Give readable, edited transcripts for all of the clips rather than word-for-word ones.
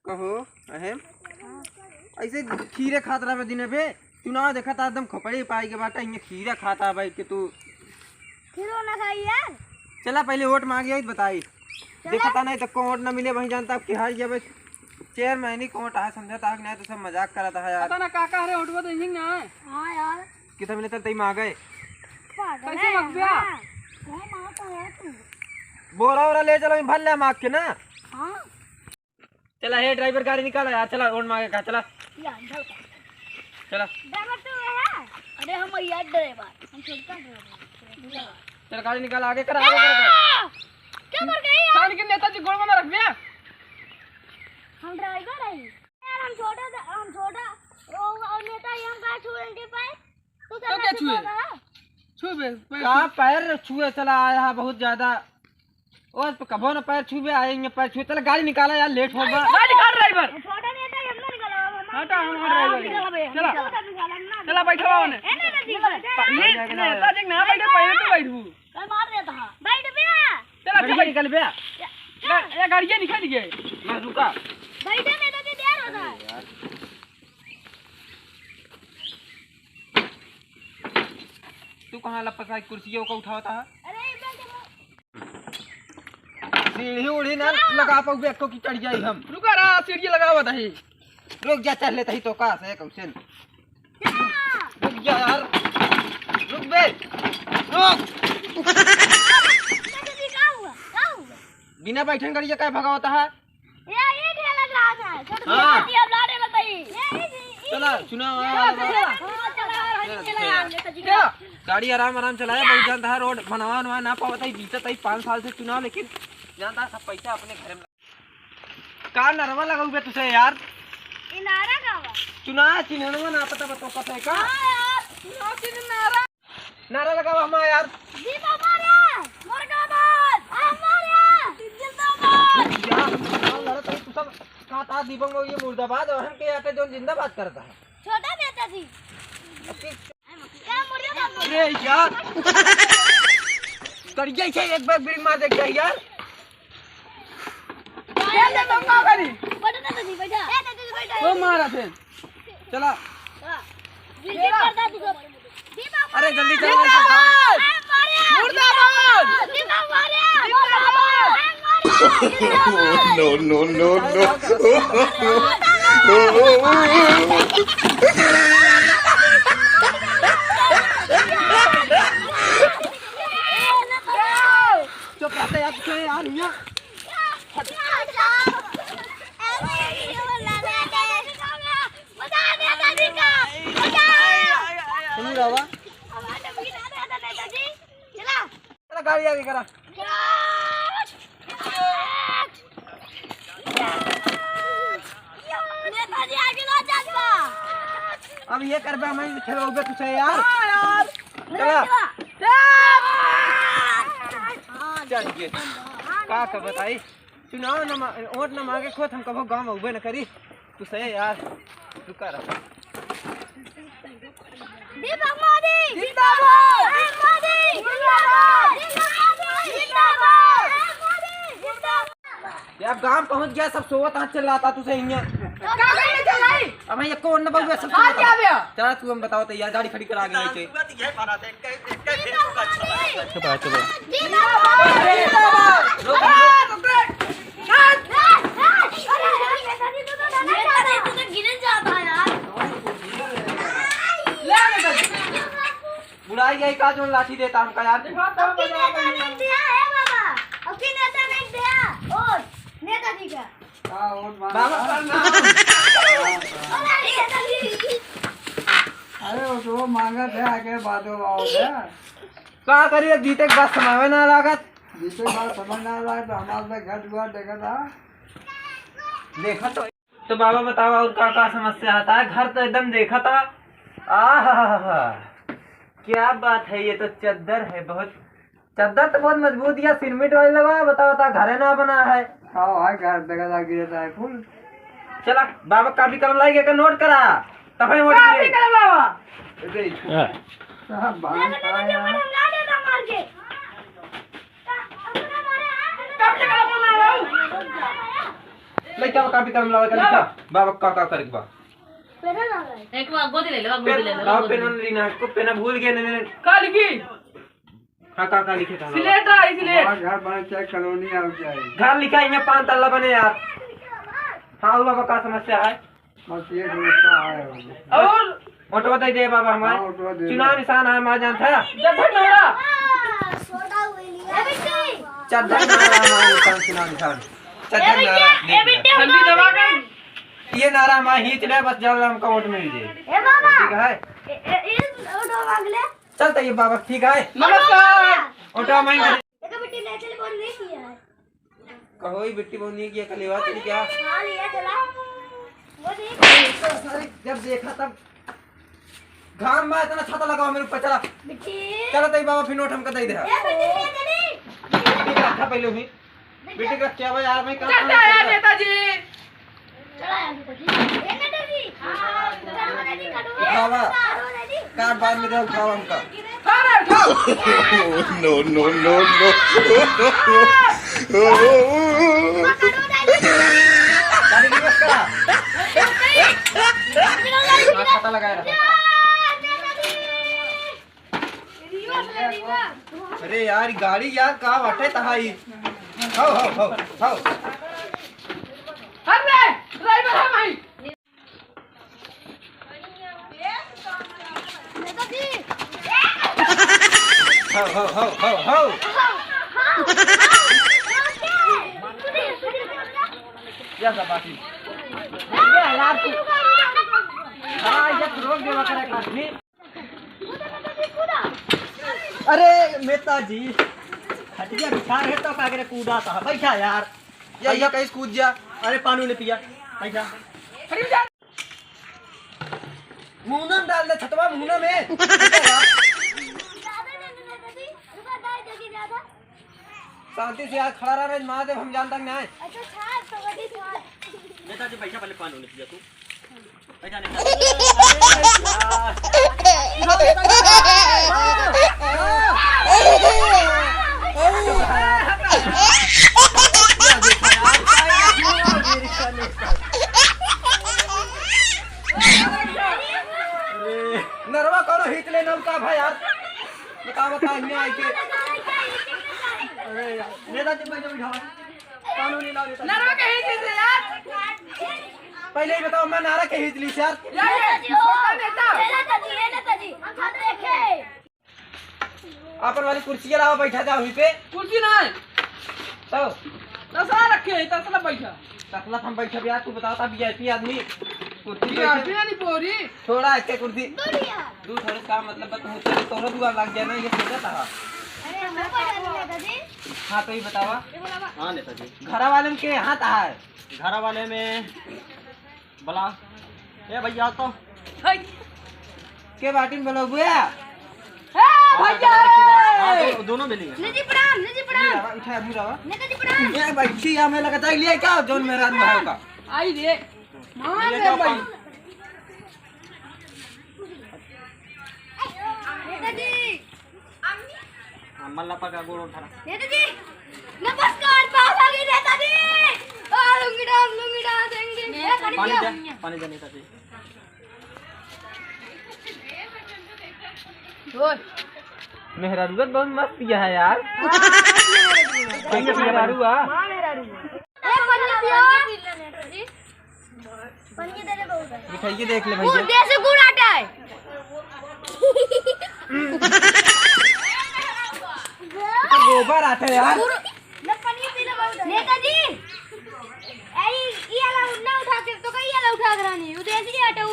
कहो अहम ऐसे खीरे खाता रहा दिन पे चुनाव देखा था एकदम खपड़े पाई के बाटा ये खीरे खाता भाई कि तू खीरो ना खाई यार। चला पहले वोट मांगी आई बताई देखा था नहीं तो वोट ना मिले वही जानता कि हर जब चेयरमैन ही वोट आ समझा था नहीं तो सब मजाक करा था यार पता ना काका हरे वोट तो इंजिन ना है। हां यार कितना मिले तई मांग गए कैसे मांग गया मैं मांगता है तू बोरा वोरा ले चलो भर ले मांग के ना। हां चला हे ड्राइवर गाड़ी निकाला यार चला वोट मांगे का चला चला ड्राइवर तू है। अरे हम यार ड्राइवर हम छोटा ड्राइवर चल गाड़ी निकाल आगे कर क्या कर गई यार साल के नेताजी गोड़ में रख दिया। हम ड्राइवर है यार हम छोटा और नेता हम का छुएंगे पाए तो क्या छुए छुए कहाँ पैर छुए चला आया बहुत ज्यादा और कभो ना पैर छुए आएंगे पैर छुए चला गाड़ी निकाला यार लेट होगा गाड़ी निकाल ड्राइवर छोटा नेता हम ना निकाला हटा हम ड्राइवर चला चला बैठो ने नेता जी ना बैठे पहले तो बैठू कल मार देता हां बैठ बे चला गाड़ी निकल बे ये गाड़ियां निकल गए मैं रुका बैठे नेता जी देर होता है तू कहाँ लपसा कुर्सियों को उठाता है अरे सीढ़ी उड़ी ना लगा पाऊ बेको की चढ़ जाई हम रुका रहा सीढ़ी लगावा था ही रुक जा चल लेता ही तो का से कौशन रुक जा यार रुक बे रुक नेता जी का हुआ बिना बैठन गाड़ी का भगावता है ये ढेला रहा था छोटा हाँ। नेता जी अब लाने बताइए चला सुना नेता जी क्या गाड़ी आराम आराम चलाया बहुत जानता है रोड बनवा ना पावता ही बीतता ही 5 साल से चुनाव लेकिन जानता है सब पैसा अपने घर में का नरवा लगा हुआ तुझे यार इनारा का हुआ चुनाव चिन्हवा ना पता बताओ कथे का हां यार नारा लगा हुआ हमारा यार दीप हमारा मुर्दाबाद हमारा जिंदाबाद यार लड़त है तू सब कहता दीपक को ये मुर्दाबाद और हम के आते जो जिंदाबाद करता है छोटा नेता जी क्या मुर्दाबाद अरे यार कर जाई छे एक बार ब्रेक मार दे के यार क्या ले तुम का करी बैठो नेता जी बैठा ए नेता जी बैठा वो मारा थे चला जिंदगी करता तू दीप अरे जल्दी चलो मुर्दाबाद मुर्दाबाद दीप हमारा No, no, no, no. चुप रहते यार क्यों यार यहाँ सुन रहा चला गाड़ी आगे करा अब ये कर बे मैं खेलोगे तुझे यार चला चल ये का कर बताई चुनाव न वोट न मांगे खुद हम कभो गांव में उबे न करी तू सही यार रुका रहा दीपक मोदी जिंदाबाद मोदी जिंदाबाद जिंदाबाद मोदी जिंदाबाद यार गांव पहुंच गया सब सोवत हाथ चल रहा था तुझे यहाँ का कहीं चलाई अब ये कौन न बहुए सब हां क्या बे चला तू हम बताओ तो यार गाड़ी खड़ी करा के लेके चुप चुप बुलाई गई का जो लाठी देता हमका यार नेताजी का बाबा अरे वो मांगा थे आगे बादो आओ दे का करिए जीते के बाद समय ना लागत जिसे बात समझ ना आया तो हमारे घर दुआर देखा था देखा तो बाबा बताओ और का समस्या आता है घर तो एकदम देखा था आहा क्या बात है ये तो चद्दर है बहुत चद्दर तो बहुत मजबूत या सीमेंट वाली लगा बताओ बता घर ना बना है हाँ भाई घर देखा था गिरता है फूल चला बाबा काफी कलम लाई का नोट करा तब वोट काफी कलम लावा हाँ लइका कापी कलम लावे कर लिखा बाबा का करे बा पेन ना लाए एक बार गोदी ले ले गोदी ले ले लाओ पेन रीना को पेन भूल गए ने का लिखी हां का लिखे था सिलेट आई सिलेट घर बने चाहे कॉलोनी आ जाए घर लिखा है 5 तल्ला बने यार हां बाबा का समस्या है बस ये समस्या है और ऑटो दे दे बाबा हाँ, हमारे ऑटो दे दे। चुनाव निशान है मां जान था जब नोरा सोडा हुई लिया ए बेटी चद्दर नारा हमारे निशान चुनाव निशान चद्दर नारा ए बेटी ठंडी दबा कर ये नारा हमारे हिच ले बस जल्द हमको वोट मिल जाए ए बाबा ठीक है इस ऑटो मांगले चलते ये बाबा ठीक है नमस्कार ऑटो में एक बेटी ने चले बोल नहीं किया है कहो ही बेटी बोल नहीं किया कली बात क्या हां लिया चला वो नहीं सारे जब देखा तब घाम में इतना छाता लगाओ मेरे ऊपर चला बेटी चलो तई बाबा फिर नोट हमको दे दे ए बेटी ले चली बेटी का रखा पहले ही बेटी का क्या भाई यार मैं काम चटा यार नेताजी चला यार बेटी ए नेताजी हां नेताजी बाबा कार्ड बाद में दे उठाओ हमका अरे उठाओ No, no, no, no. गाड़ी की बस करा छाता लगाए रखा अरे यार गाड़ी यार का वाटे तहाई हो अरे ड्राइवर हम आई नेताजी हो या सब बाकी हां ये रोक देवा करे काटनी अरे नेताजी हटिया बिचार है तो कागरे कूदा था बैठा यार ये कहीं कूद जा अरे पानी ने पिया बैठा अरे जा मुंह डाल दे छतवा मुंह में शांति से यार खड़ा रहा महादेव हम जानता नहीं है नेताजी पैसा पहले पानी ने पिया तू पैसा नरवा करो हिट ले नल का भाई यार बता यहाँ आई के अरे यार नेताजी पैसा बिठाओ कानूनी लाओ नेताजी नरवा कहीं से यार पहले ही बताओ मैं नारा के हिट ली यार छोटा नेता अपन वाली कुर्सी लाओ बैठा जाओ वहीं पे कुर्सी ना है तो तसला रखे तसला बैठा तकला हम बैठा भी यार तू बताता वीआईपी आदमी कुर्सी ये नहीं पोरी थोड़ा ऐसे कुर्सी दू थोड़े का मतलब बत मुझे तोरो दुआ लग गया ना ये सोचा था हाँ तो ही बतावा हाँ नेताजी घरा वाले के हाथ है घर वाले में बोला ए भैया तो के बाटी में बोलो बुआ भैया दोनों मिलेंगे उठाया मुरावा ये बैठी या मैं लगता है लिए क्या जोन मेरा भाई का आई रे मान रे भाई मल्लापा का गोड़ उठा नमस्कार पास आ गई नेताजी लुंगी डांस पानी दे नेताजी मेहरा रुगत बहुत मस्त किया है यार मेहरा रुआ मिठाई देख ले भैया देसी गुड़ आटा है गोबर आता है यार नेताजी उठा के तो कई उठा करानी देसी आटा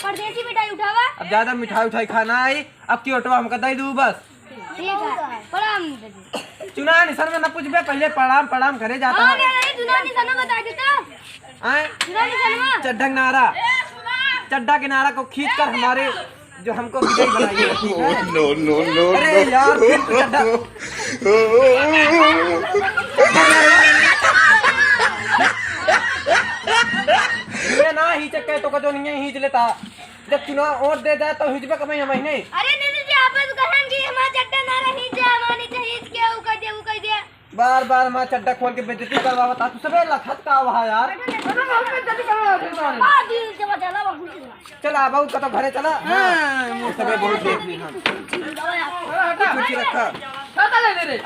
परदेसी मिठाई उठावा अब ज्यादा मिठाई उठाई खाना आई अब की ऑटो हमका दे दू बस ठीक है प्रणाम नेताजी चुनाव निशान में न पूछबे पहले प्रणाम प्रणाम करे जाता हां है नहीं चुनाव निशान बता देता आए चुनाव निशान चड्ढा नारा चड्ढा के नारा को खींच कर हमारे जो हमको विजयी बनाइए ठीक है No, no, no, अरे यार फिर तो चड्ढा ये ना ही चक्के तो कजो नहीं हिच लेता जब चुनाव वोट दे दे तो हिचबे कमाई हम नहीं अरे नेताजी आपस कहें कि हमारा चड्डा ना रही जा मानी चाहिए के उ कह दे बार बार हमारा चड्डा खोल के बेइज्जती करवा बता तू सबे लखत का वहा यार। चला बाबू का तो घरे चला। हां सबे बहुत देख ली हम कुछ रखा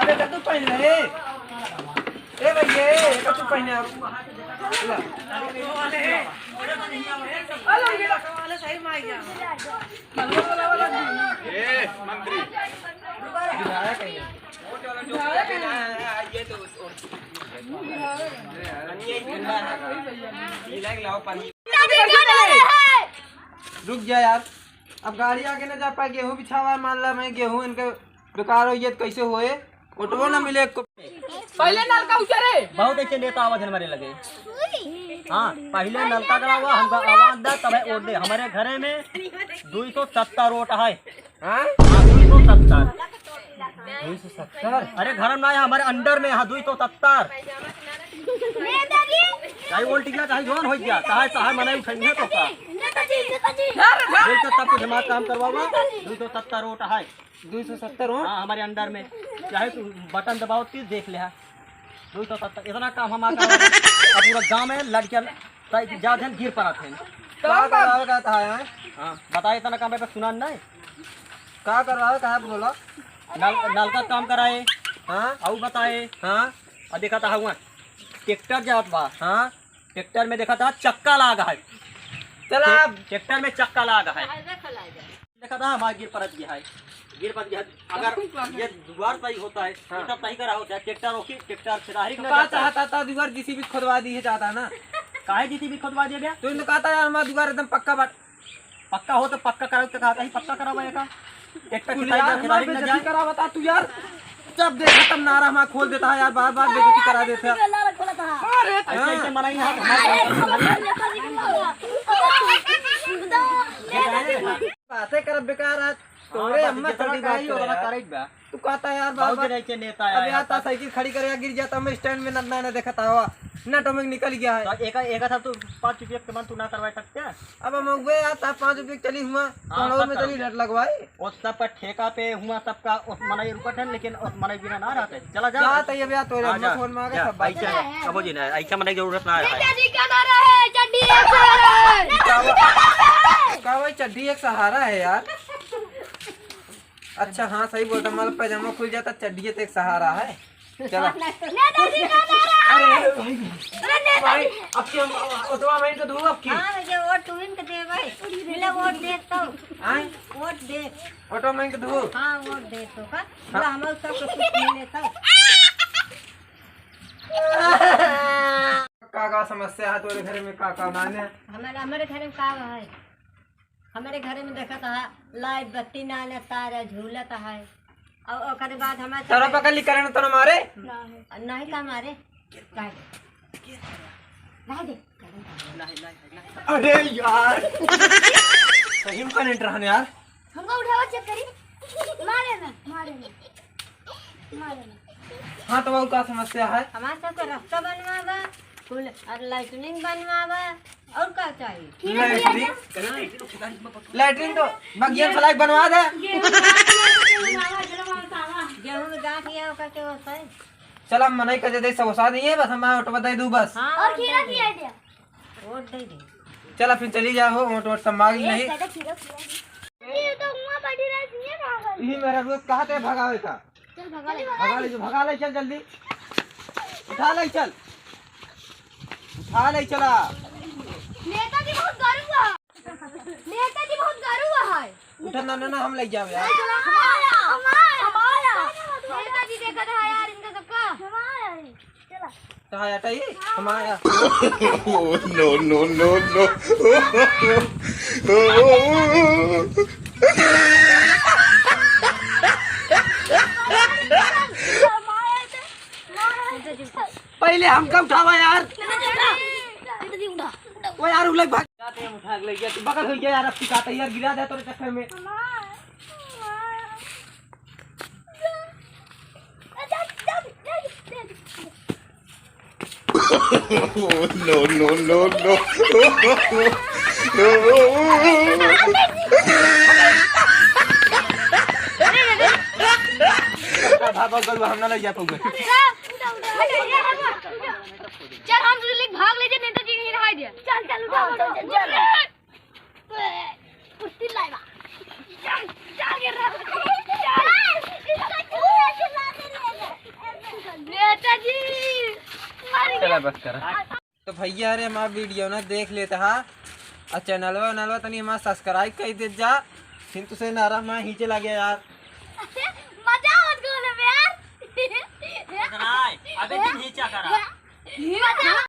अबे तू पहन ले ए भैया तू पहने ए मंत्री रुक जा यार अब गाड़ी आगे न जा पाए। गेहूं बिछावा मान ला मैं गेहूं इनके बेकार हो ये कैसे होए ऑटो ना मिले पहले नलका उचरे बहुत अच्छे नेता आवाज हमारे लगे। हाँ पहले नलका करा हुआ हमका आवाज दा तब वोट दे। हमारे घरे में 270 वोट है। हां 270 270 अरे घर में ना है हमारे अंडर में यहाँ 270 चाहे वोल्ट गया चाहे जोन हो गया चाहे चाहे मनाई उठेंगे तो का सब कुछ हमारा काम करवाऊंगा। 270 वोट है 270 हो हाँ हमारे अंडर में चाहे तू बटन दबाओ तीस देख ले 270 इतना काम हमारा पूरा गाँव में लड़कियां ज्यादा गिर पड़ा थे। का करवाएगा था हाँ बताए इतना काम पे सुना नहीं का करवाए कहा बोला नल का काम कराए। हां और बताए हां और देखा था हुआ ट्रैक्टर जात बा। हां ट्रैक्टर में देखा था चक्का लागा है। चला ट्रैक्टर में चक्का लागा है देखा था हमारा गिर पड़त गया है। गिर पड़ गया अगर ये द्वार सही होता है तब सही करा होता है। ट्रैक्टर ओके ट्रैक्टर फिरारी का चाहता था दीवार जीसीबी खोदवा दी है चाहता ना काहे जीसीबी खोदवा दिया गया। तो इन्होंने कहा था यार हमारा दीवार एकदम पक्का बाट पक्का हो तो पक्का करा तो कहा था पक्का करावाएगा। ट्रैक्टर फिरारी न जाए करा बता तू यार जब देखा तब नारा हमारा खोल देता है यार बार बार बेइज्जती करा देता है। ऐसे मनाई है बातें कर बेकार आज तोरे अम्मा सड़ी बात है तू कहता यार बार बार नेता अब आता साइकिल खड़ी कर गिर जाता मैं स्टैंड में ना ना देखता हुआ ना टोमिक निकल गया है। एक था तू 5 रुपये के मन तू ना करवा सकते हैं। अब हम गए आता 5 रुपये चली हुआ तो में चली रेट लगवाए उस सब पर ठेका पे हुआ सबका उस मनाई रुकट है लेकिन उस मनाई बिना ना रहते चला जा जा तैयार या तोरे अम्मा फोन मांगे सब बात ऐसा अब जी ना ऐसा मनाई जरूरत ना है। का भाई चड्डी एक सहारा है यार। अच्छा हाँ सही बोलता हमारा पैजामा खुल जाता चड्डी तो एक सहारा है। चला अरे भाई अब की ओटवा में तो दूं अब की हां मुझे वोट तू इनके दे भाई मिले वोट दे तो हां वोट दे ओटवा में तो दूं हां वोट दे तो का बोला हम सब कुछ मिले तो का समस्या है तोरे घर में का माने हमारे घर में का है। हमारे घर में देखा था लाइट बत्ती ना ले तारा झूलत है और ओकर बाद हमारे तोरा पकड़ ली करन तो मारे नहीं का मारे काहे दे अरे यार सही में करंट रहने यार हमको उठावा चेक करी मारे ना हाँ तो वो का समस्या है। हमारे सब का रास्ता बनवावा कुल और लाइटनिंग बनवावा और क्या चाहिए लैट्रिन तो बगिया फ्लैग बनवा दे गेहूं में गांठ या ओका के होता है। चल हम मनाई कर दे समोसा नहीं बस हम ऑटो बता दू बस हां और खीरा दिया दे वोट दे दे चला फिर चली जाओ ऑटो संभाल नहीं ये तो हुआ बैठी रही है पागल यही मेरा रोज कहा थे भगावे का चल भगा ले चल जल्दी उठा ले चल उठा ले चला नेताजी बहुत गरुआ है उठा ना ना हम ले जाओ यार हमारा नेताजी देखा था यार इनका सबका हमारा चला कहाँ जाता ये हमारा no, no, no, no. पहले हमका उठावा यार वो यार उलग भाग जाते हैं उठा ले गया तू बगल हो गया यार अब सिखाता यार गिरा दे तोरे चक्कर में No, no, no, no. भागो गल हम ना ले जा पाऊंगा चल हम तुझे भाग ले जा नेताजी नहीं रहा दे चल चल उठा कुश्ती लाएगा चल चल गिर रहा इसका क्यों चिल्लाते रहे नेताजी चला बस कर। तो भैया अरे हमारा वीडियो ना देख लेता हा और चैनलवा नलवा तनी हमारा सब्सक्राइब कर दे जा फिर तुझे नारा मैं ही चला गया यार। मजा मत करो यार अबे तुम ही क्या करा मजा